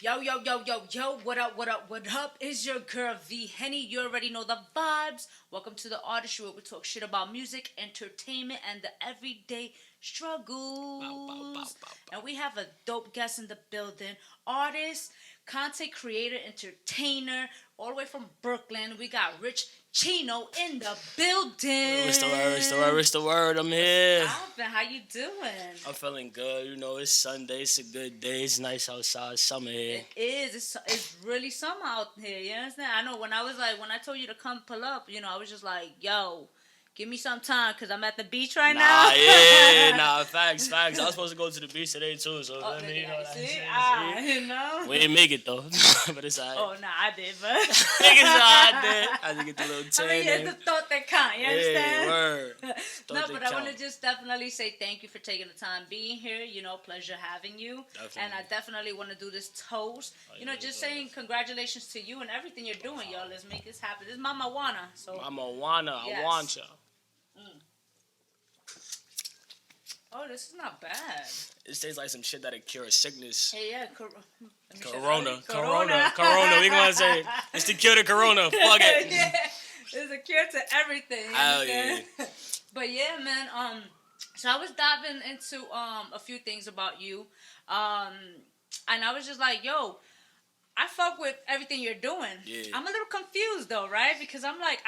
Yo, what up, what up? It's your girl V-Henny. You already know the vibes. Welcome to the Artistry where we talk shit about music, entertainment, and the everyday struggles. Bow, bow, bow, bow, bow. And we have a dope guest in the building. Artist, content creator, entertainer, all the way from Brooklyn. We got Rich Chino in the building. What's the word? I'm here. Alvin, how you doing? I'm feeling good. You know, it's Sunday. It's a good day. It's nice outside. Summer here. It is. It's really summer out here. You understand? I know when I told you to come pull up, I was just like, yo, give me some time because I'm at the beach right now. Facts. I was supposed to go to the beach today too. So Oh, let me, you know. we didn't make it though, but it's alright. Oh, no, I did, but I had to get the little tan. I mean, it's the thought that count. You understand? Word. No, but I want to just definitely say thank you for taking the time being here. Pleasure having you. Definitely. And I definitely want to do this toast. Just saying congratulations to you and everything you're doing, y'all. Let's make this happen. This is Mama Juana. So Mama Juana, Yes. I want ya. Oh, this is not bad. It tastes like some shit that'll cure sickness. Hey, yeah, Corona. We gonna say it. It's to cure the corona. Fuck it. Yeah, it's a cure to everything. Hell yeah. But yeah, man. So I was diving into a few things about you, and I was just like, yo, I fuck with everything you're doing. Yeah. I'm a little confused though, right? Because I'm like,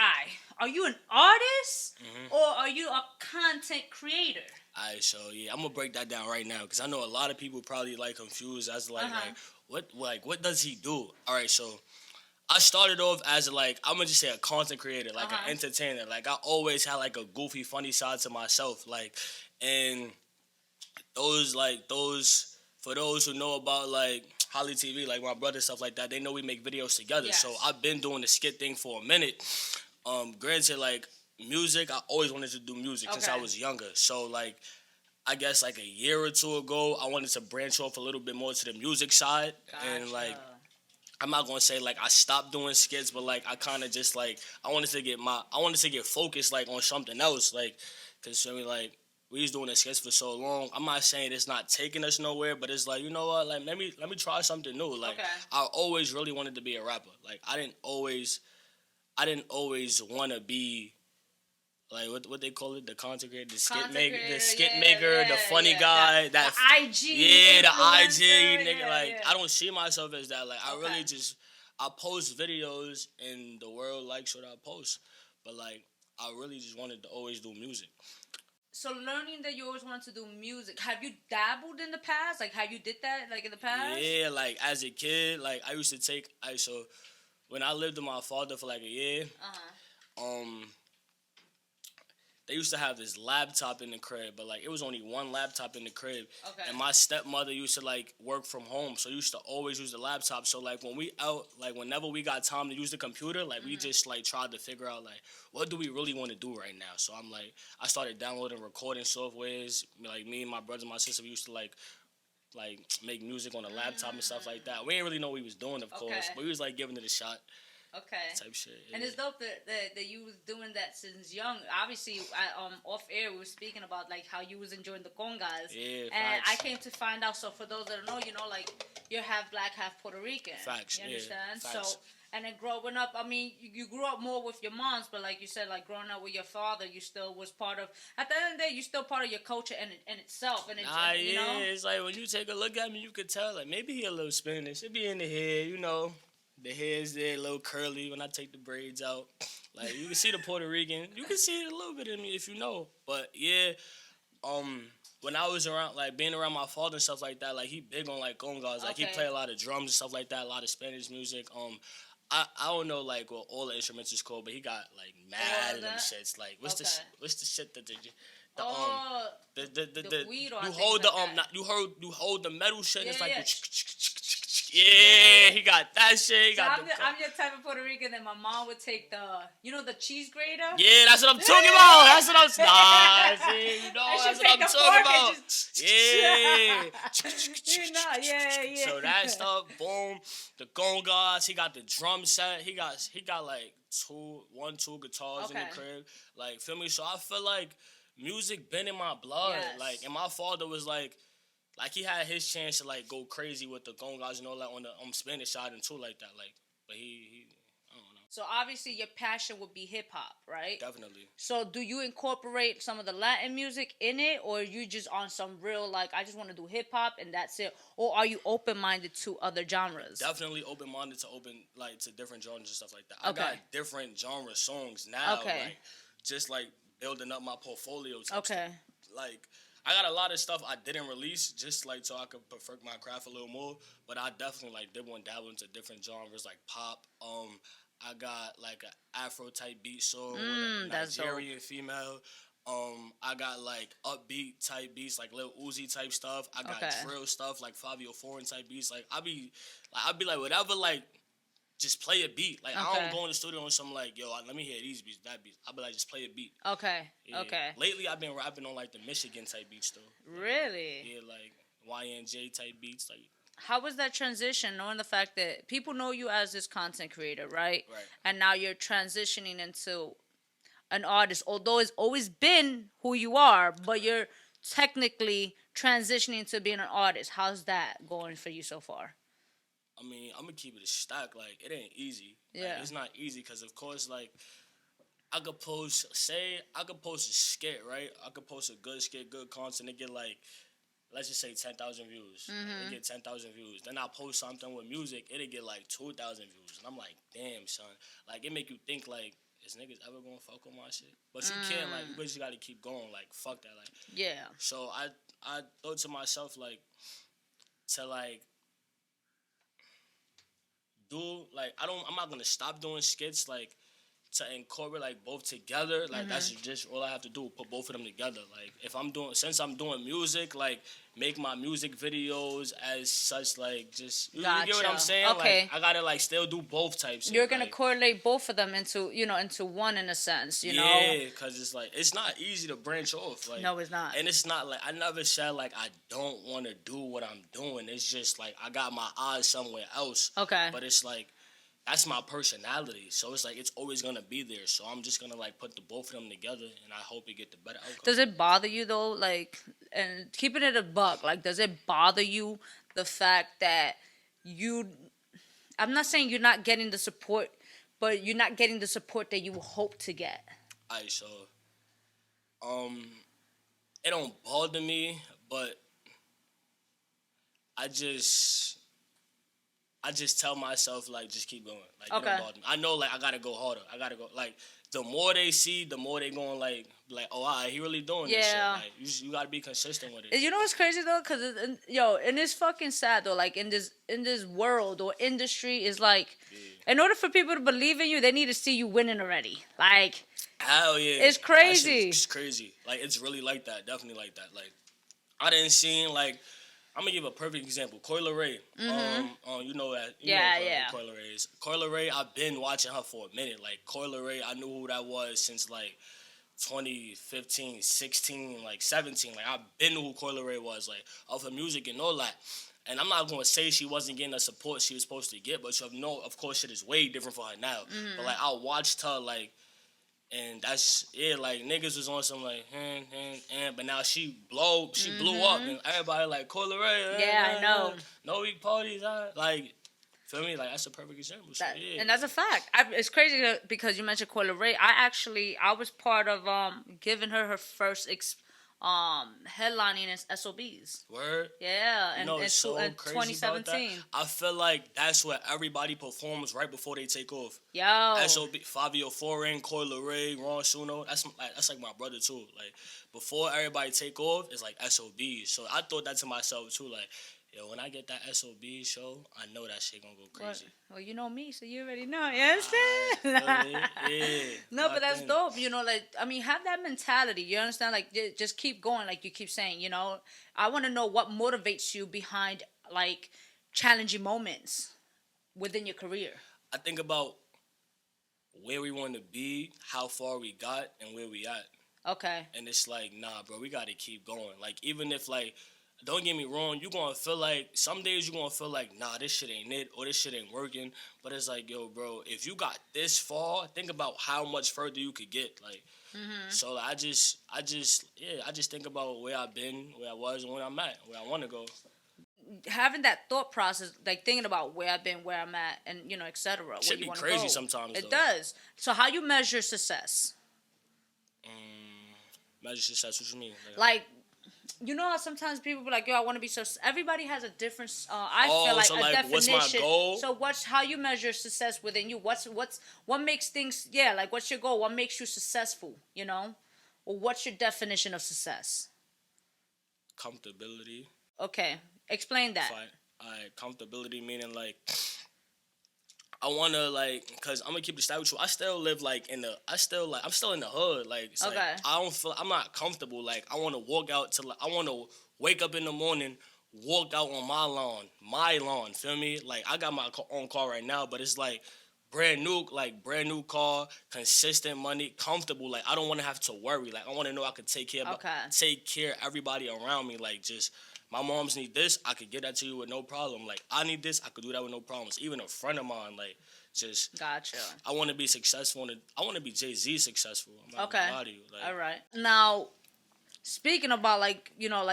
are you an artist or are you a content creator? Alright, so yeah, I'm gonna break that down right now because I know a lot of people probably confused as what does he do? Alright, so I started off as I'm gonna just say a content creator, an entertainer. I always had a goofy, funny side to myself, and those for those who know about Holly TV, my brother, stuff like that, they know we make videos together. Yes. So I've been doing the skit thing for a minute. Granted, music, I always wanted to do music since I was younger. So I guess a year or two ago, I wanted to branch off a little bit more to the music side. Gotcha. And I'm not gonna say I stopped doing skits, but I kind of just I wanted to get focused on something else, cause we was doing the skits for so long. I'm not saying it's not taking us nowhere, but it's you know what, let me try something new. I always really wanted to be a rapper. I didn't always want to be what they call it, the content creator, the skit maker, the funny guy, the IG, the IG nigga. Yeah. I don't see myself as that. I really just I post videos and the world likes what I post, but I really just wanted to always do music. So learning that you always wanted to do music, have you dabbled in the past? Have you did that in the past? Yeah, as a kid, I used to take so when I lived with my father for a year, they used to have this laptop in the crib, but it was only one laptop in the crib. Okay. And my stepmother used to work from home, so used to always use the laptop. So when we out, whenever we got time to use the computer, we just tried to figure out what do we really want to do right now. So I started downloading recording softwares. Me and my brother and my sister, we used to make music on the laptop and stuff like that. We didn't really know what we was doing, of course, but we was giving it a shot. Okay. Type shit. Yeah. And it's dope that you was doing that since young. Obviously, off air we were speaking about how you was enjoying the congas. Yeah. And facts. I came to find out. So for those that don't know, you're half black, half Puerto Rican. Facts. You understand? Yeah, facts. So and then growing up, I mean, you grew up more with your moms, but like you said, growing up with your father, you still was part of. At the end of the day, you still part of your culture in itself. And you know? It's when you take a look at me, you could tell maybe he a little Spanish. It be in the hair, The hair's there, a little curly when I take the braids out. You can see the Puerto Rican. You can see it a little bit in me if you know. But, yeah, when I was around, being around my father and stuff like that, he big on, congas. He play a lot of drums and stuff like that, a lot of Spanish music. I don't know, what all the instruments is called, but he got, mad of them shits. What's the shit that the weed or you hold the metal shit and it's yeah, he got that shit. I'm your type of Puerto Rican that my mom would take the cheese grater. Yeah, that's what I'm talking about. That's what I'm that's what I'm talking about. Yeah. So that stuff, boom. The congas, he got the drum set. He got two guitars in the crib. Feel me? So I feel music been in my blood. Yes. And my father was like he had his chance to like go crazy with the congas and all that on the Spanish side and too like that. Like, but he I don't know. So obviously your passion would be hip hop, right? Definitely. So do you incorporate some of the Latin music in it, or are you just on some real like I just want to do hip hop and that's it, or are you open minded to other genres? Definitely open minded to to different genres and stuff like that. Okay. I got different genre songs now. Okay. Like, just like building up my portfolio. Okay. Like, I got a lot of stuff I didn't release just like so I could perfect my craft a little more. But I definitely like did one dabble into different genres like pop. I got like an Afro type beat song with a Nigerian female. I got like upbeat type beats, like Lil Uzi type stuff. I got drill stuff, like Fabio Foreign type beats. Like I be like whatever, like just play a beat. Like I don't go in the studio and something like, yo, let me hear these beats, that beat. I be like, just play a beat. Okay. Yeah. Okay. Lately, I've been rapping on like the Michigan type beats though. Really? Yeah, like YNJ type beats, like. How was that transition, knowing the fact that people know you as this content creator, right? Right. And now you're transitioning into an artist, although it's always been who you are, but you're technically transitioning to being an artist. How's that going for you so far? I mean, I'm gonna keep it a stack. Like, it ain't easy. Yeah. Like, it's not easy because, of course, like, I could post a skit, right? I could post a good skit, good content, and get like, let's just say 10,000 views. It get 10,000 views. Then I post something with music, it'll get like 2,000 views. And I'm like, damn, son. Like, it make you think, like, is niggas ever gonna fuck with my shit? But you can't, like, you just gotta keep going. Like, fuck that. Like, yeah. So I thought to myself, like, to, like, I'm not gonna stop doing skits, like, to incorporate like both together. Like that's just all I have to do, put both of them together. Like since I'm doing music, like make my music videos as such, like just you get what I'm saying? Okay. Like I gotta like still do both types. You're gonna correlate both of them into one in a sense, you know? Yeah, because it's like it's not easy to branch off. Like no, it's not. And it's not like I never said like I don't want to do what I'm doing. It's just like I got my eyes somewhere else. Okay. But it's like that's my personality, so it's like it's always gonna be there. So I'm just gonna like put the both of them together, and I hope you get the better outcome. Does it bother you though, like, and keeping it a buck, like, does it bother you the fact that I'm not saying you're not getting the support, but you're not getting the support that you hope to get? Alright, so, it don't bother me, but I just tell myself, like, just keep going. Like, it don't bother me. I know, like, I gotta go harder. I gotta go, like, the more they see, the more they going, like, oh, all right, he really doing this shit. Like, you gotta be consistent with it. You know what's crazy, though? Because, and it's fucking sad, though. Like, in this world or industry, is like, in order for people to believe in you, they need to see you winning already. Like, hell yeah. It's crazy. It's crazy. Like, it's really like that. Definitely like that. Like, I didn't see, like, I'm gonna give a perfect example. Coyle Ray. You know that. You know who Coyle Ray is. Coyle Ray, I've been watching her for a minute. Like, Coyle Ray, I knew who that was since, like, 2015, 16, like, 17. Like, I've been who Coyle Ray was, like, of her music and all that. And I'm not gonna say she wasn't getting the support she was supposed to get, but of course, shit is way different for her now. But, like, I watched her, like, and that's like niggas was on some like but now she blew up and everybody like Coyle Ray. Yeah, I know. No weak parties, like feel me? Like that's a perfect example. So, and that's a fact. It's crazy because you mentioned Coyle Ray. I was part of giving her first headlining in SOBs. Word? Yeah, and it's so in crazy 2017. I feel like that's where everybody performs right before they take off. Yo. SOB, Fabio Foreign, Coyle Ray, Ron Suno. That's like my brother too. Like before everybody take off, it's like SOBs. So I thought that to myself too. Like, yo, when I get that SOB show, I know that shit gonna go crazy. Well, you know me, so you already know. You understand? Yeah. No, but that's dope. You know, like, I mean, have that mentality. You understand? Like, just keep going, like you keep saying, you know. I want to know what motivates you behind, like, challenging moments within your career. I think about where we want to be, how far we got, and where we at. Okay. And it's like, nah, bro, we got to keep going. Like, even if, like, don't get me wrong, you gonna feel like, some days you gonna feel like, nah, this shit ain't it, or this shit ain't working. But it's like, yo, bro, if you got this far, think about how much further you could get. Like, so I just think about where I've been, where I was, and where I'm at, where I want to go. Having that thought process, like thinking about where I've been, where I'm at, and etc. Where Should you be want to crazy go. sometimes. It though. does. So how you measure success? Measure success. What you mean? Like, how sometimes people be like, "Yo, I want to be so." Everybody has a different. I feel like so a like, definition. what's my goal? So how you measure success within you? What makes things? Yeah, like what's your goal? What makes you successful? Or what's your definition of success? Comfortability. Okay, explain that. Fine. Alright, comfortability meaning like, I wanna like, cause I'm gonna keep the style with you. I still live like I'm still in the hood. Like, it's Okay. like, I'm not comfortable. Like, I wanna walk out to, I wanna wake up in the morning, walk out on my lawn. Feel me? Like, I got my own car right now, but it's like brand new car, consistent money, comfortable. Like, I don't want to have to worry. Like, I want to know I could take care of everybody around me. Like, just, my moms need this, I could get that to you with no problem. Like, I need this, I could do that with no problems. Even a friend of mine, like, just, Gotcha. I want to be successful. I want to be Jay-Z successful. I'm not Okay. gonna lie to you. Like, All right. Now, speaking about like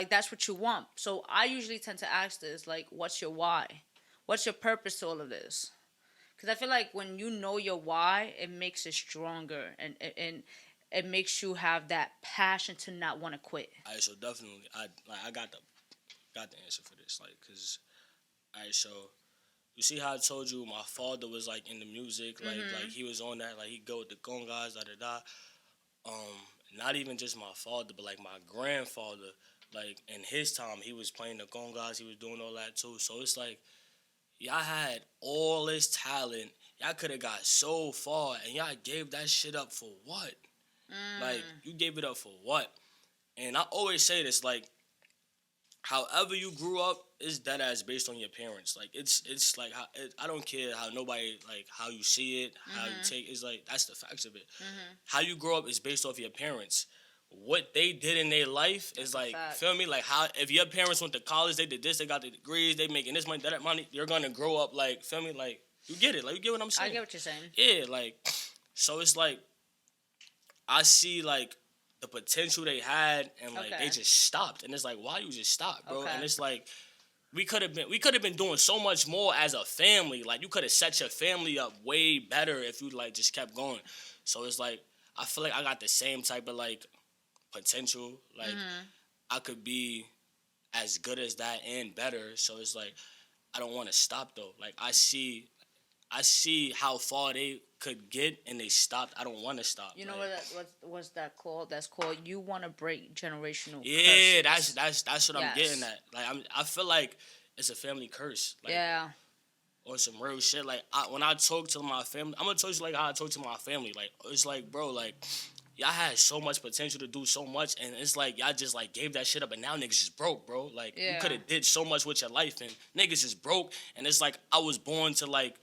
that's what you want. So I usually tend to ask this, like, what's your why? What's your purpose to all of this? Because I feel like when you know your why, it makes it stronger and it makes you have that passion to not want to quit. all right, so definitely, I got the answer for this. Like, cause, all right, so you see how I told you my father was like in the music, like he was on that, like he go with the congas, da da da. Not even just my father, but like my grandfather, like in his time, he was playing the congas, he was doing all that too. So it's like, y'all had all this talent, y'all could have got so far, and y'all gave that shit up for what? Like, you gave it up for what? And I always say this, like, however you grew up is dead ass based on your parents. Like, it's like, I don't care how nobody, like, how you see it, how you take it's like, that's the facts of it. How you grow up is based off your parents. What they did in their life is like, feel me? Like, how, if your parents went to college, they did this, they got the degrees, they making this money, that money, you're gonna grow up like, feel me? Like, you get it. Like, you get what I'm saying? I get what you're saying. Yeah, like, so it's like, I see like the potential they had, and like they just stopped, and it's like, why you just stopped, bro? And it's like, we could have been doing so much more as a family. Like, you could have set your family up way better if you like just kept going. So it's like, I feel like I got the same type of like potential. Like, I could be as good as that and better. So it's like, I don't want to stop though. Like, I see how far they could get, and they stopped. I don't want to stop. You know what's that called? That's called, you want to break generational yeah, curses. that's what I'm getting at. Like, I feel like it's a family curse. Like, yeah. Or some real shit. Like, when I talk to my family, I'm gonna tell you like how I talk to my family. Like, it's like, bro, like, y'all had so much potential to do so much, and it's like y'all just like gave that shit up, and now niggas is broke, bro. Like, you could have did so much with your life, and niggas is broke, and it's like, I was born to like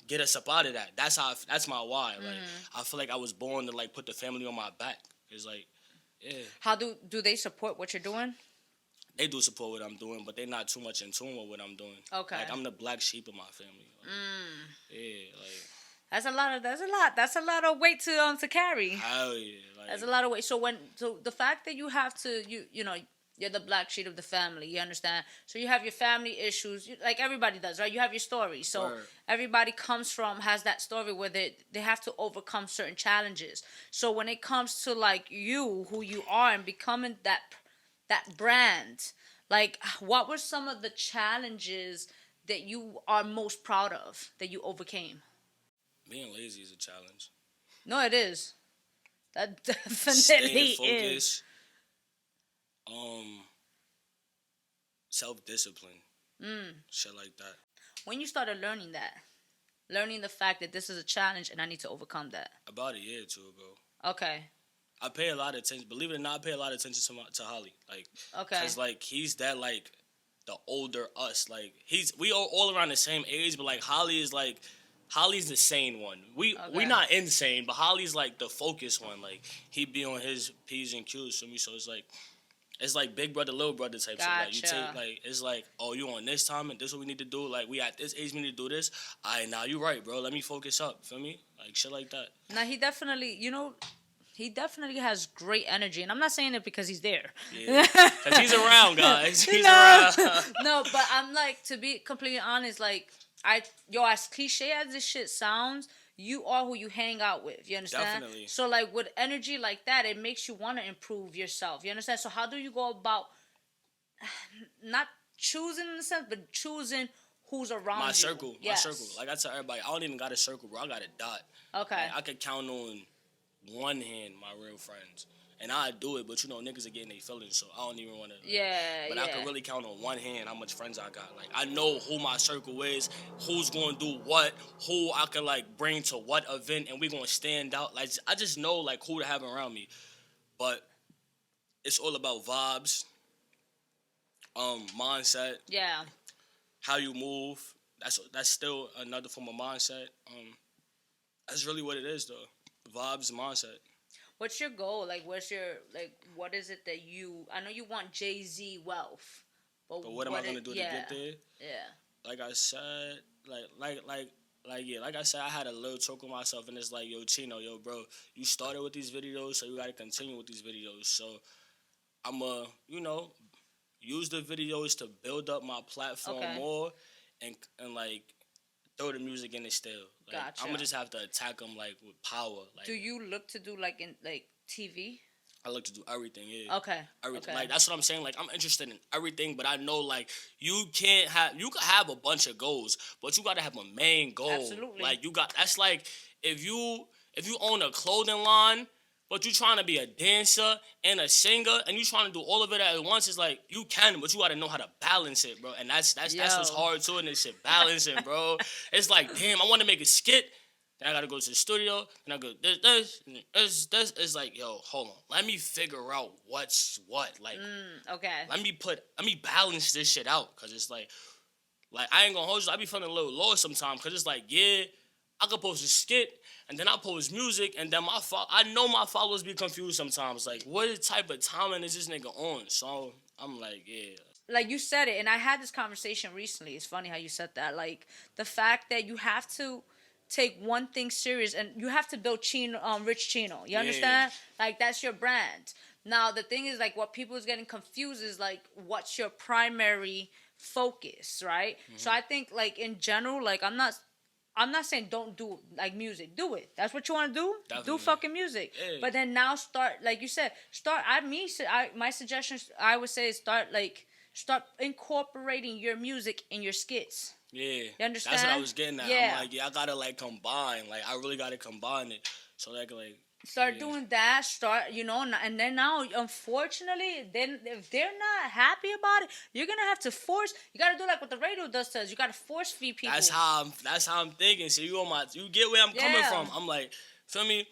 get us up out of that. That's my why. Like, I feel like I was born to like put the family on my back. It's like, yeah. How do they support what you're doing? They do support what I'm doing, but they're not too much in tune with what I'm doing. Okay. Like, I'm the black sheep of my family. Like, yeah, like, that's a lot of weight to carry. Hell yeah. Like, that's a lot of weight. So the fact that you have to you're the black sheep of the family, you understand? So you have your family issues, like everybody does, right? You have your story. So everybody has that story where they have to overcome certain challenges. So when it comes to like you, who you are, and becoming that brand, like, what were some of the challenges that you are most proud of that you overcame? Being lazy is a challenge. No, it is. That definitely Staying focused, is. Self-discipline, shit like that. When you started learning the fact that this is a challenge and I need to overcome that? About a year or two ago. Okay. I pay a lot of attention. Believe it or not, I pay a lot of attention to Holly. Like, okay, cause like he's that like the older us. Like, we all around the same age, but like Holly's the sane one. We not insane, but Holly's like the focused one. Like, he be on his P's and Q's for me. So it's like, It's like big brother, little brother type shit. Like you Gotcha. take like it's like, oh, you on this time and this what we need to do. Like we at this age we need to do this. Alright, now you right, bro. Let me focus up. Feel me? Like shit like that. Now he definitely, he definitely has great energy, and I'm not saying it because he's there. Yeah, cause he's around, guys. He's No. around. No, but I'm like, to be completely honest, like as cliche as this shit sounds, you are who you hang out with. You understand? Definitely. So like with energy like that, it makes you want to improve yourself. You understand? So how do you go about not choosing in a sense, but choosing who's around My you? circle, Yes. my circle. Like I tell everybody, I don't even got a circle, bro. I got a dot. Okay. Like, I could count on one hand my real friends. And I do it, but niggas are getting their feelings, so I don't even want to. Yeah, But yeah. I can really count on one hand how much friends I got. Like, I know who my circle is, who's going to do what, who I can, like, bring to what event, and we going to stand out. Like, I just know, like, who to have around me. But it's all about vibes, mindset, Yeah. how you move. That's still another form of mindset. That's really what it is, though. Vibes, mindset. What's your goal? Like, what is it that I know you want Jay-Z wealth. But what am I going to do to get there? Yeah. Like I said, like I said, I had a little talk with myself, and it's like, yo, Chino, yo, bro, you started with these videos, so you got to continue with these videos. So I'm use the videos to build up my platform more, and like throw the music in it still. Like, Gotcha. I'm gonna just have to attack them like with power. Like, do you look to do like in like TV? I look to do everything. Yeah. Okay. Everything. Okay. Like that's what I'm saying. Like I'm interested in everything, but I know like you can have a bunch of goals, but you gotta have a main goal. Absolutely. Like that's like if you own a clothing line, but you trying to be a dancer and a singer, and you trying to do all of it at once, it's like you can, but you gotta know how to balance it, bro. And that's what's hard too in this shit, balancing, bro. It's like, damn, I want to make a skit, then I gotta go to the studio, and I go this. It's like, yo, hold on, let me figure out what's what. Like, okay. let me balance this shit out, cause it's like I ain't gonna hold you. I be feeling a little lost sometimes, cause it's like, yeah, I could post a skit, and then I post music, and then I know my followers be confused sometimes. Like, what type of timing is this nigga on? So I'm like, yeah. Like you said it, and I had this conversation recently. It's funny how you said that. Like the fact that you have to take one thing serious, and you have to build RichChino. You understand? Like that's your brand. Now the thing is, like, what people is getting confused is like, what's your primary focus, right? Mm-hmm. So I think, like, in general, like I'm not saying don't do like music. Do it. That's what you want to do. Definitely. Do fucking music. Yeah. But then now start, like you said, my suggestions I would say is start incorporating your music in your skits. Yeah. You understand? That's what I was getting at. Yeah. I'm like, yeah, I gotta like combine. Like I really gotta combine it. So like start doing that. And then now, unfortunately, then if they're not happy about it, you're gonna have to force. You gotta do like what the radio does to us. You gotta force feed people. That's how I'm thinking. So you get where I'm coming from. I'm like, feel me?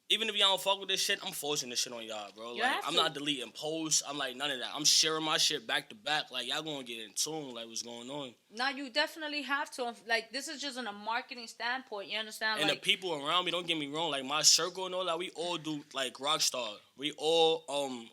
Even if y'all don't fuck with this shit, I'm forcing this shit on y'all, bro. Like, I'm not deleting posts. I'm like, none of that. I'm sharing my shit back to back. Like, y'all gonna get in tune, like, what's going on. Now, you definitely have to. Like, this is just on a marketing standpoint. You understand? And like, the people around me, don't get me wrong. Like, my circle and all that, we all do, like, Rockstar. We all,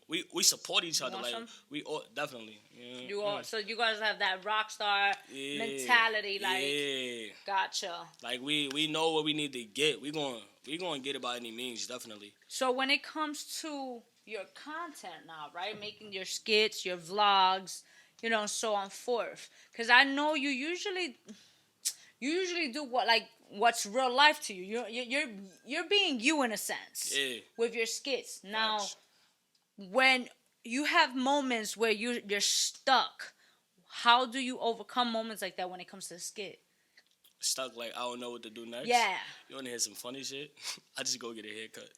we support each other. Like, we all, definitely. Yeah. So you guys have that Rockstar mentality. Like, yeah. Gotcha. Like, we know what we need to get. We gonna get it by any means, definitely. So when it comes to your content now, right? Making your skits, your vlogs, so on forth. Because I know you usually do what's real life to you. You're being you in a sense. Yeah. With your skits. Now, when you have moments where you're stuck, how do you overcome moments like that when it comes to the skit? Stuck, like, I don't know what to do next. Yeah. You want to hear some funny shit? I just go get a haircut.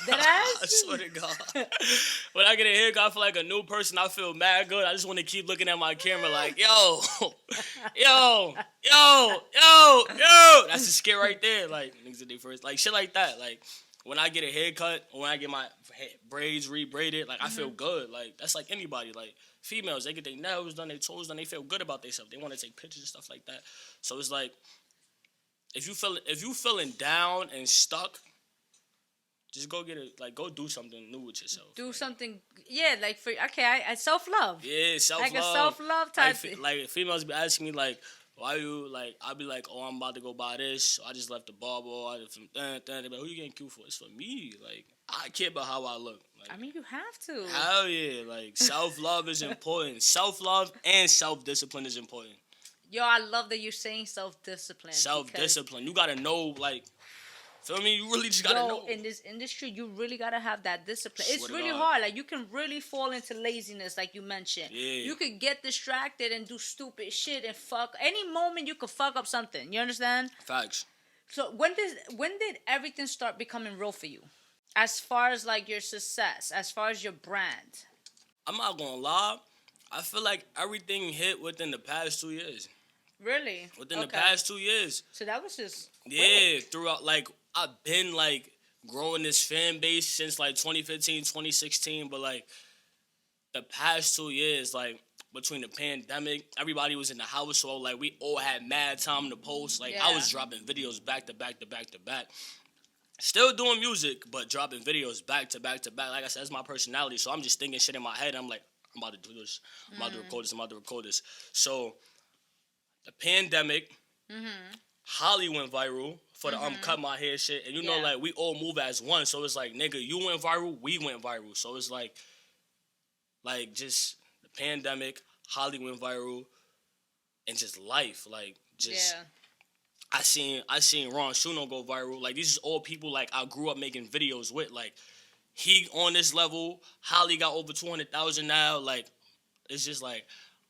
I swear to God. When I get a haircut, I feel like a new person. I feel mad good. I just want to keep looking at my camera like, yo. That's the skit right there. Like, niggas did they first. Like, shit like that. Like, when I get a haircut, when I get my braids re-braided, like, I feel good. Like, that's like anybody. Like, females, they get their nails done, their toes done, they feel good about themselves. They want to take pictures and stuff like that. So it's like, if you feeling down and stuck, just go get it. Like, go do something new with yourself. Do something, yeah, like for I self love. Yeah, self love. Like a self love type. Like females be asking me like, why you like? I'll be like, oh, I'm about to go buy this. So I just left the barber. They be like, who you getting cute for? It's for me. Like, I care about how I look. Like, I mean, you have to. Hell yeah. Like, self love is important. Self love and self discipline is important. Yo, I love that you're saying self discipline. Self discipline. You gotta know, like, feel me? You really just gotta know. In this industry, you really gotta have that discipline. It's Swear to really God. hard. Like, you can really fall into laziness, like you mentioned. Yeah. You could get distracted and do stupid shit and fuck. Any moment you could fuck up something. You understand? Facts. So when did everything start becoming real for you? As far as like your success, as far as your brand. I'm not gonna lie. I feel like everything hit within the past 2 years. Really? Within the past 2 years. So that was just quick. Throughout, like, I've been, like, growing this fan base since, like, 2015, 2016, but, like, the past 2 years, like, between the pandemic, everybody was in the house, so, like, we all had mad time to post. Like, I was dropping videos back to back to back to back. Still doing music, but dropping videos back to back to back. Like I said, that's my personality, so I'm just thinking shit in my head. I'm like, I'm about to do this. I'm about to record this. I'm about to record this. So, the pandemic, Holly went viral for the cut my hair shit. And you know, like, we all move as one. So it's like, nigga, you went viral, we went viral. So it's like just the pandemic, Holly went viral, and just life. Like, just, I seen Ron Shuno go viral. Like, these is all people, like, I grew up making videos with. Like, he on this level, Holly got over 200,000 now. Like, it's just like,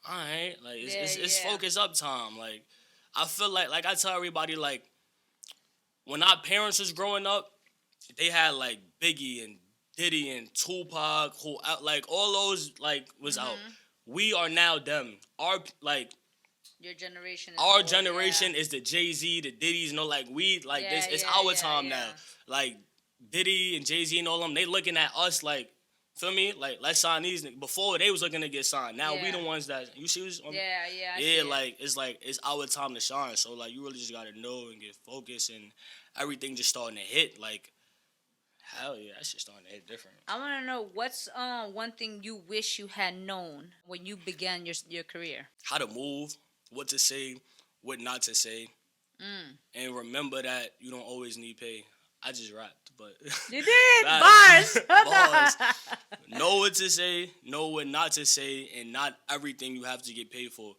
all right, like, it's focus up time. Like, I feel like I tell everybody, like, when our parents was growing up, they had, like, Biggie and Diddy and Tupac, who, like, all those, like, was out. We are now them. Our, like, your generation is our generation is the Jay-Z, the Diddy's, you know, like, we, like, this, it's our time now. Like, Diddy and Jay-Z and all them, they looking at us like, feel me? Like, let's sign these niggas. Before, they was looking to get signed. Now, we the ones that, you see what's... like, it's our time to shine. So, like, you really just gotta know and get focused, and everything just starting to hit. Like, hell yeah, that shit starting to hit different. I want to know, what's one thing you wish you had known when you began your career? How to move, what to say, what not to say. And remember that you don't always need pay. I just rapped, but... You did! Bars! Bars. Know what to say, know what not to say, and not everything you have to get paid for.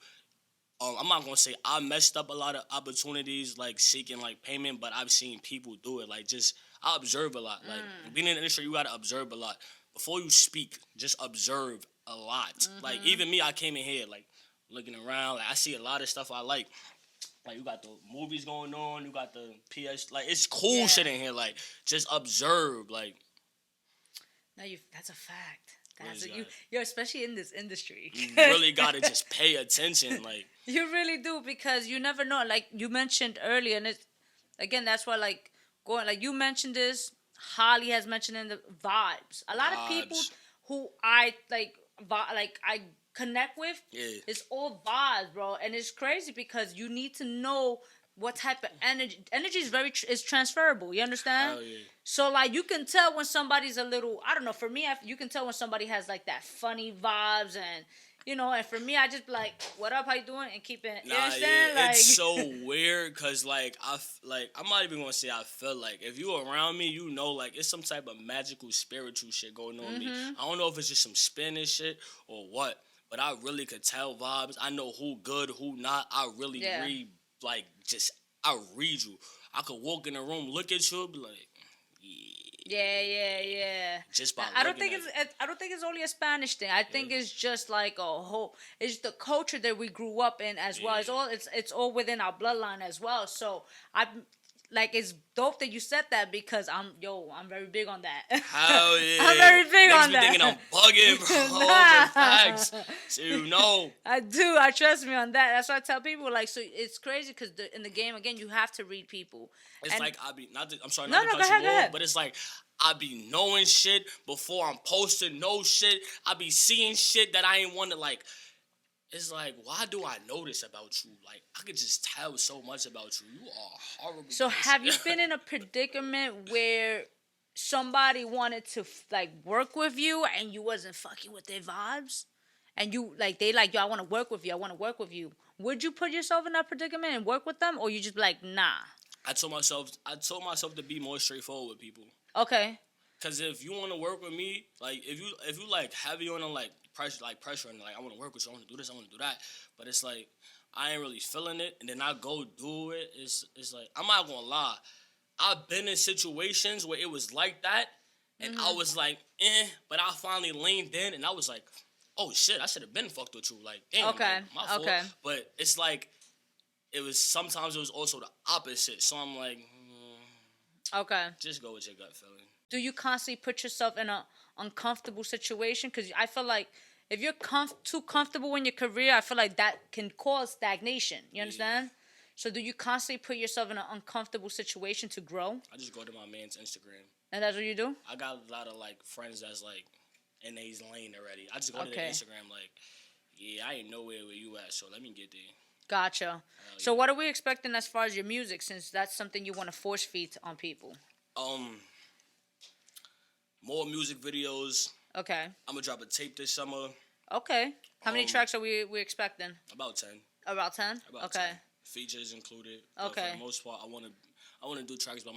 I'm not going to say I messed up a lot of opportunities, like, seeking, like, payment, but I've seen people do it. Like, just, I observe a lot. Like, being in the industry, you got to observe a lot. Before you speak, just observe a lot. Like, even me, I came in here, like, looking around. Like, I see a lot of stuff I like. Like, you got the movies going on. You got the PS. Like, it's cool shit in here. Like, just observe. Like, no, that's a fact. You're especially in this industry. You really got to just pay attention. Like, you really do, because you never know. Like, you mentioned earlier, and it's, again, that's why, like, like, you mentioned this. Holly has mentioned in the vibes. A lot of people who I, like I connect with, it's all vibes, bro. And it's crazy because you need to know what type of energy. Energy is transferable. You understand? So, like, you can tell when somebody's a little, I don't know, for me, you can tell when somebody has, like, that funny vibes, and, you know, and for me, I just be like, what up, how you doing? And keep it, you understand? Like, it's so weird, because, like, I'm not even going to say I feel like, if you around me, you know, like, it's some type of magical, spiritual shit going on with me. I don't know if it's just some Spanish shit or what, but I really could tell vibes. I know who good, who not. I really read, like, just, I read you. I could walk in the room, look at you, be like, yeah. Just by I don't think it's only a Spanish thing. I think it's just like a whole. It's the culture that we grew up in as well. It's all within our bloodline as well. So like, it's dope that you said that, because I'm very big on that. Hell yeah. I'm very big on that. Thinking I'm bugging, bro. The facts. So you know. I do. I trust me on that. That's why I tell people, like, so it's crazy, because in the game, again, you have to read people. It's like, I'm sorry, not to cut you off, but it's like, I be knowing shit before I'm posting no shit. I be seeing shit that I ain't want to, like, it's like, why do I know this about you? Like, I could just tell so much about you. You are horrible. So have you been in a predicament where somebody wanted to like work with you and you wasn't fucking with their vibes, and you like they like yo, I want to work with you, I want to work with you. Would you put yourself in that predicament and work with them, or you just be like, nah? I told myself to be more straightforward with people. Okay. Cause if you want to work with me, like if you like heavy on them, pressure and like I want to work with you, I want to do this, I want to do that, but it's like I ain't really feeling it, and then I go do it. It's like I'm not gonna lie, I've been in situations where it was like that, and I was like, but I finally leaned in, and I was like, oh shit, I should have been fucked with you, like damn, Okay. like, my fault. Okay. But it's like sometimes it was also the opposite, so I'm like, Okay. just go with your gut feeling. Do you constantly put yourself in a uncomfortable situation? Because I feel like if you're too comfortable in your career, I feel like that can cause stagnation. You understand? So do you constantly put yourself in an uncomfortable situation to grow? I just go to my man's Instagram. And that's what you do? I got a lot of like friends that's like in his lane already. I just go to their Instagram like, yeah, I ain't nowhere where you at, so let me get there. Gotcha. So what are we expecting as far as your music, since that's something you want to force feed on people? More music videos. Okay. I'm gonna drop a tape this summer. Okay. How many tracks are we expecting? About 10. About 10? Okay. 10. Features included. Okay. For the most part, I wanna do tracks by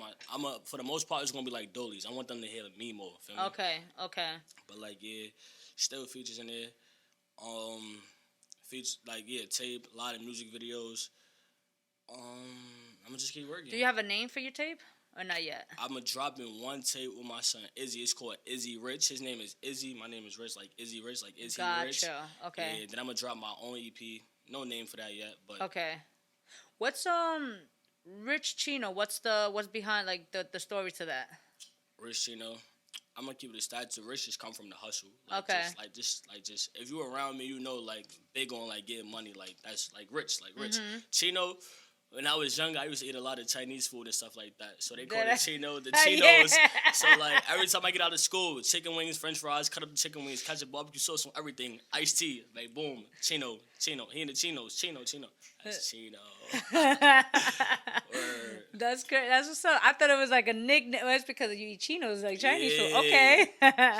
for the most part, it's gonna be like dollies. I want them to hear me more. Feel me? Okay. Okay. But like still features in there. Features like tape, a lot of music videos. I'm gonna just keep working. Do you have a name for your tape? Or not yet? I'm dropping one tape with my son Izzy. It's called Izzy Rich. His name is Izzy. My name is Rich. Like Izzy Rich. Like Izzy Rich. Gotcha. Okay. Yeah, then I'm gonna drop my own EP. No name for that yet, but okay. What's RichChino? What's behind like the story to that? RichChino. I'm gonna keep it a stat to rich. Just come from the hustle. Like, okay. Just if you around me, you know, like big on like getting money. Like that's like rich. Chino. When I was young, I used to eat a lot of Chinese food and stuff like that. So they call it Chino, the Chinos. Yeah. So, like, every time I get out of school, chicken wings, french fries, cut up the chicken wings, ketchup, barbecue sauce on everything, iced tea, like, boom, Chino. He in the Chinos, Chino. That's Chino. That's great. That's what's up. I thought it was like a nickname. Well, it's because you eat Chinos, like Chinese food. Okay.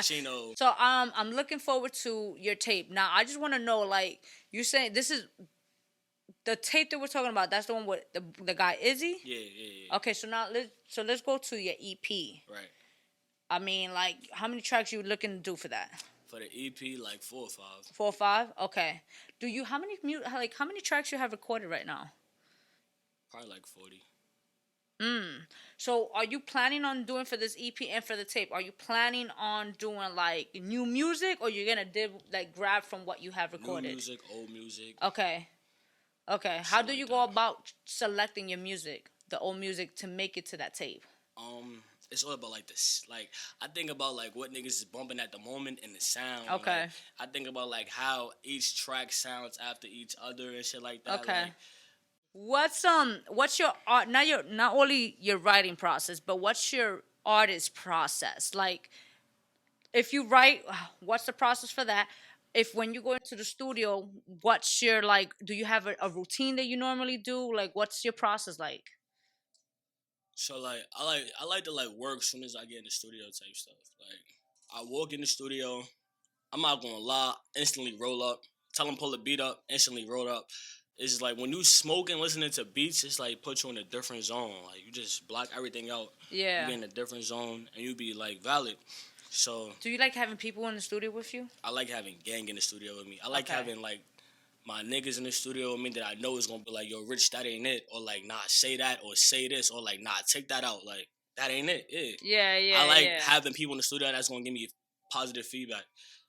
Chino. So, I'm looking forward to your tape. Now, I just want to know, like, you saying this is... The tape that we're talking about, that's the one with the guy Izzy? Yeah. Okay, so now let's go to your EP. Right. I mean, like, how many tracks you looking to do for that? For the EP, like 4 or 5. 4 or 5? Okay. How many tracks you have recorded right now? Probably like 40. So are you planning on doing for this EP and for the tape? Are you planning on doing like new music, or you're gonna grab from what you have recorded? New music, old music. Okay. How do you go about selecting your music, the old music, to make it to that tape? It's all about like this. Like I think about like what niggas is bumping at the moment and the sound. Okay. Like, I think about like how each track sounds after each other and shit like that. Okay. Like, what's your art? Not only your writing process, but what's your artist process? Like, if you write, what's the process for that? If when you go into the studio, what's your do you have a routine that you normally do? Like, what's your process like? So like I like to like work as soon as I get in the studio type stuff. Like I walk in the studio, I'm not gonna lie, instantly roll up, tell them pull the beat up, instantly roll up. It's just like when you smoking, listening to beats, it's like put you in a different zone. Like you just block everything out. Yeah. You get in a different zone and you be like valid. So do you like having people in the studio with you? I like having gang in the studio with me. I like having like my niggas in the studio with me that I know is gonna be like, yo, Rich, that ain't it. Or like, nah, say that or say this. Or like, nah, take that out. Like, that ain't it. Yeah. I like having people in the studio that's gonna give me positive feedback.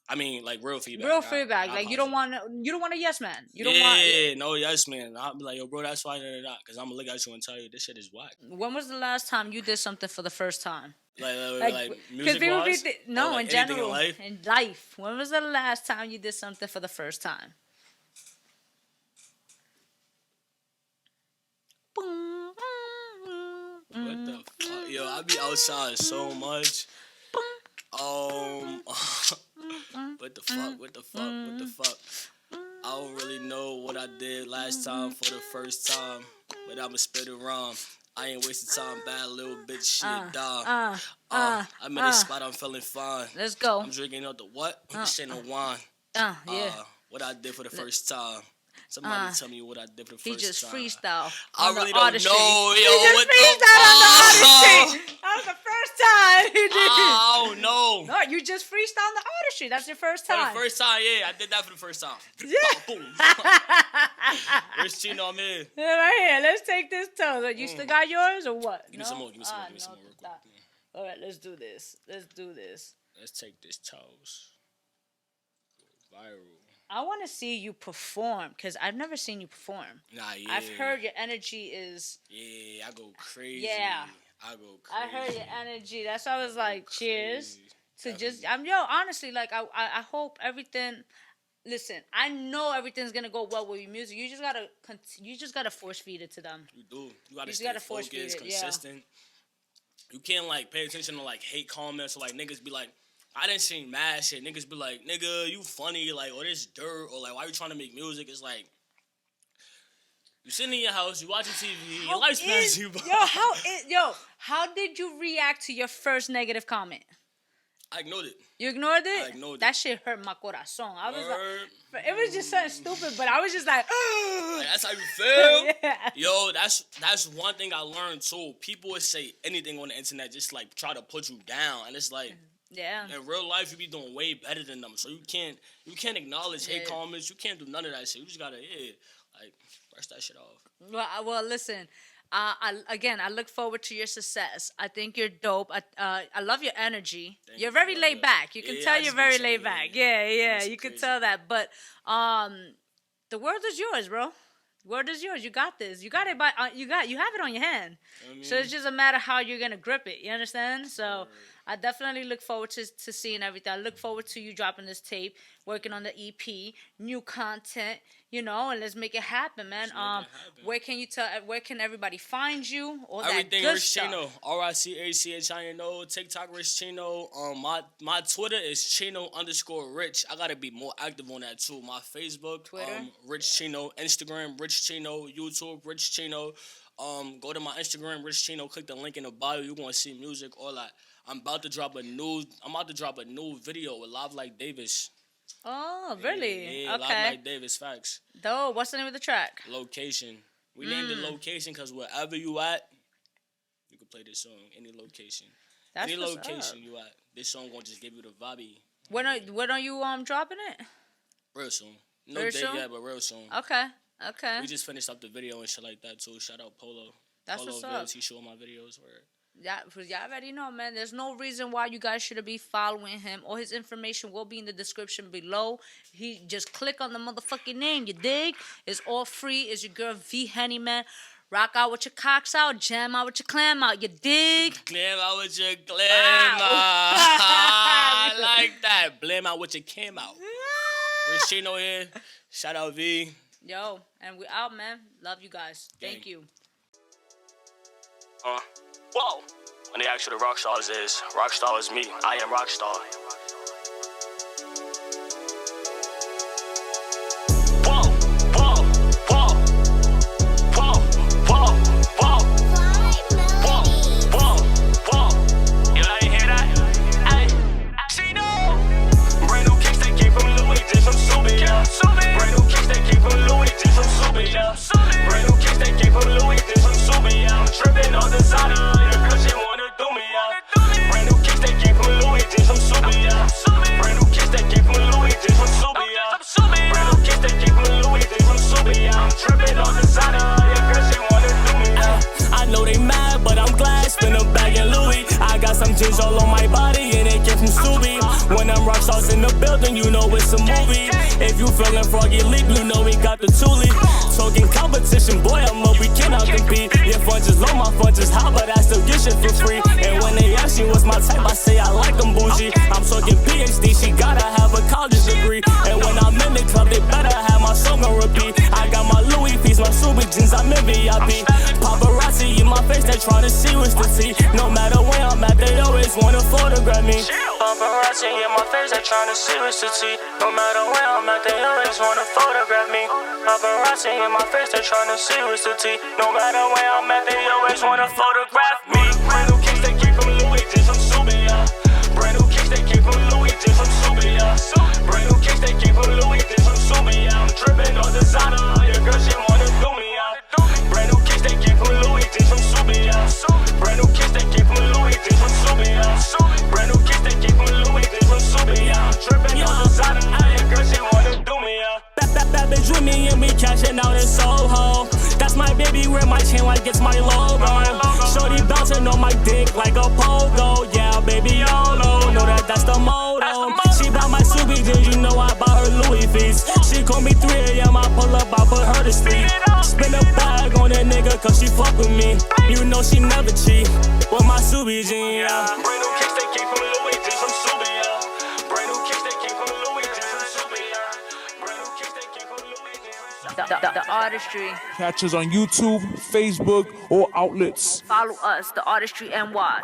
I mean, like real feedback. Real feedback. Like you don't want a yes man. You don't want no yes man. I'll be like, yo, bro, that's why because I'm gonna look at you and tell you this shit is whack. When was the last time you did something for the first time? Like music wise? No, like in general. In life? When was the last time you did something for the first time? What the fuck? Yo, I be outside so much. What the fuck? I don't really know what I did last time for the first time, but I'ma spit it wrong. I ain't wasting time, bad little bitch, shit, dog. I'm at a spot, I'm feeling fine. Let's go. I'm drinking out the what? This ain't no wine. Yeah. What I did for the first time. Somebody tell me what I did for the first time. He just freestyle. I really don't Artistry. know, He yo. just What freestyle on the Artistry. That was the first time he did. I don't know. No, you just freestyle on the Artistry. That's your first time. For the first time, yeah. I did that for the first time. Yeah. Boom. RichChino, I'm in. Yeah, right here. Let's take this toast. You still got yours or what? Give me some more. Give me some more. Give me some more real quick. All right, let's do this. Let's do this. Let's take this toast. Viral. I want to see you perform because I've never seen you perform. Nah, yeah. I've heard your energy is. Yeah, I go crazy. Yeah. I go crazy. I heard your energy. That's why I was like, cheers. To Definitely. just, honestly, like, I hope everything. Listen, I know everything's gonna go well with your music. You just gotta force feed it to them. You do. You gotta just stay gotta force feed focused, it, yeah. consistent. You can't like pay attention to like hate comments or like niggas be like, I didn't see mad shit. Niggas be like, nigga, you funny, like, or this dirt, or like, why you trying to make music? It's like, you sitting in your house, you watching TV, your life's passing you by. How did you react to your first negative comment? I ignored it. You ignored it? I ignored it. That shit hurt my corazón. I was Word. like, it was just something stupid, but I was just like, Like, that's how you feel? yeah. Yo, that's one thing I learned too. People would say anything on the internet, just like try to put you down. And it's like, Yeah. in real life, you be doing way better than them. So you can't acknowledge hate comments. You can't do none of that shit. You just gotta, like, brush that shit off. Well, listen. I look forward to your success. I think you're dope. I love your energy. You're very laid back. You can tell you're very laid back. Yeah. You can tell that. But the world is yours, bro. The world is yours. You got this. You got it. You have it on your hand. So it's just a matter how you're gonna grip it. You understand? So I definitely look forward to seeing everything. I look forward to you dropping this tape, working on the EP, new content. And let's make it happen, man. Where can everybody find you? All Everything that good RichChino, stuff. RichChino, TikTok RichChino. My Twitter is Chino_Rich. I gotta be more active on that too. My Facebook, Twitter, RichChino, Instagram, RichChino, YouTube, RichChino. Go to my Instagram, RichChino. Click the link in the bio. You're gonna see music, all that. I'm about to drop a new video with Live Like Davis. Oh, really? Yeah, okay. Live Like Davis, facts. Though, what's the name of the track? Location. We named it Location because wherever you at, you can play this song. Any location. That's Any what's location up. you at. This song gonna just give you the vibe. When are you dropping it? Real soon. No Very date soon? yet, but real soon. Okay. We just finished up the video and shit like that too. Shout out Polo. That's Polo what's up. Vids, he showed my videos. Where Y'all already know, man. There's no reason why you guys shouldn't be following him. All his information will be in the description below. He just click on the motherfucking name, you dig? It's all free. It's your girl V-Henny, man. Rock out with your cocks out, jam out with your clam out, you dig? Glam out with your glam out. I like that. Blam out with your cam out. RichChino here. Shout out V. Yo, and we out, man. Love you guys. Thank you. Whoa. When they ask who the Rockstars is, Rockstar is me. I am Rockstar. Whoa, whoa, whoa, whoa, whoa, whoa, whoa, whoa, whoa. You ain't hear that? Hey, Chino. Brand new kicks that came from Louis, just from Subia. Brand new kicks that came from Louis, just from Subia. Brand new kicks that came from Louis, just from Subia. I'm tripping on the side. All on my body and it came from Subi. When I'm Rockstars in the building, you know it's a movie. If you feeling froggy leap, you know we got the Thule. Talking competition, boy, I'm up, we cannot compete. Your funds is low, my funds is high, but I still get shit for free. And when they ask you what's my type, I say I like them bougie. I'm talking PhD, she gotta have a college degree. And when I'm in the club, they better have my song on repeat. I got my Louis piece, my Subi jeans, I'm in VIP. Paparazzi in my face, that tryna see what's the tea. No matter where I'm at, they always wanna photograph me. Paparazzi in my face, they tryna see what's the tea. No matter where I'm at, they always wanna photograph me. Paparazzi in my face, they tryna see what's the tea. No matter where I'm at, they always wanna photograph me. Brand new kicks they keep from Louis, just from Subia. Brand new kicks they keep from Louis, just from Subia. Brand new kicks they keep from Louis, just from Subia. I'm dripping on designer, your girl she wanna do me out. Brand new kicks they keep from Louis, just from Subia. Brand new kicks they keep from Louis, just from Subia. Brand new kicks they keep from Louis, just from Subia. I'm dripping on designer, your girl she wanna do me out. That bitch with me and we cashing out in Soho. That's my baby, wear my chain like it's my logo. Shorty bouncing on my dick like a pogo. Yeah, baby, YOLO, know that's the motto. She bought my Subi jeans, you know I bought her Louis V's. She call me 3 a.m., I pull up, I put her to sleep. Spin a bag on that nigga cause she fuck with me. You know she never cheat with my Subi jeans, yeah. Brand new kicks they keep from Louis, just from Subia. Brand new kicks they keep from Louis, just from Subia. Brand new kicks they keep from Louis, just from Subia. The Artistry. Catch us on YouTube, Facebook, or outlets. Follow us, The Artistry NY.